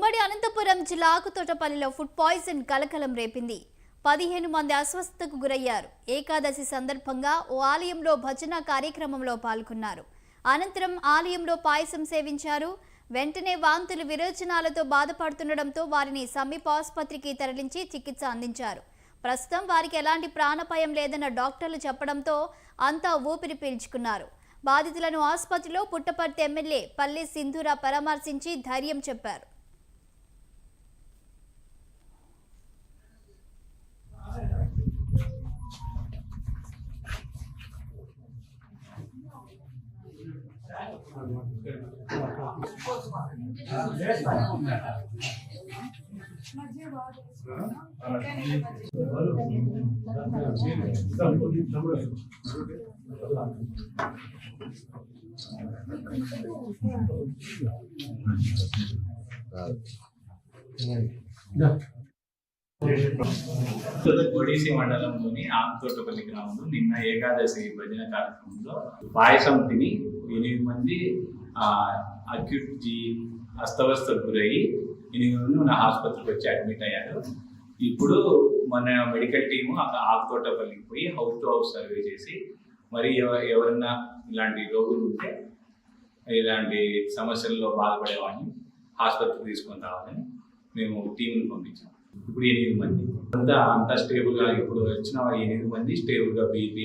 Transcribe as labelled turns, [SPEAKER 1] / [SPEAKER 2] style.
[SPEAKER 1] ఉమ్మడి అనంతపురం జిల్లా ఆకుతోటపల్లిలో food poison కలకలం రేపింది. 15 మంది అస్వస్థతకు గురయ్యారు. ఏకాదశి సందర్భంగా ఓ ఆలయంలో భజన కార్యక్రమంలో పాల్గొన్నారు. అనంతరం ఆలయంలో పాయసం సేవించారు. వెంటనే వాంతులు విరోచనాలతో బాధపడుతుండటంతో వారిని సమీప ఆసుపత్రికి తరలించి చికిత్స అందించారు. ప్రస్తుతం వారికి ఎలాంటి ప్రాణాపాయం లేదన్న డాక్టర్లు చెప్పడంతో అంతా ఊపిరి పీల్చుకున్నారు. బాధితులను ఆసుపత్రిలో పుట్టపర్తి ఎమ్మెల్యే పల్లె సింధూర పరామర్శించి ధైర్యం చెప్పారు.
[SPEAKER 2] ఒడిసి మండలంలోని ఆకుతోటపల్లి గ్రామంలో నిన్న ఏకాదశి భజన కార్యక్రమంలో పాయసం తిని 8 మంది అక్యూట్ అస్తవ్యస్తకు గురయ్యి 8 మంది మన ఆసుపత్రికి వచ్చి అడ్మిట్ అయ్యారు. ఇప్పుడు మన మెడికల్ టీము ఆకుతోటపల్లికి పోయి హౌస్ టు హౌస్ సర్వే చేసి మరి ఎవరైనా ఇలాంటి రోగులు ఉంటే ఇలాంటి సమస్యల్లో బాధపడేవాడిని ఆసుపత్రికి తీసుకొని రావాలని మేము టీంని పంపించాము. ఇప్పుడు 8 మంది అంతా స్టేబుల్గా, ఇప్పుడు వచ్చిన 8 మంది స్టేబుల్గా బీపీ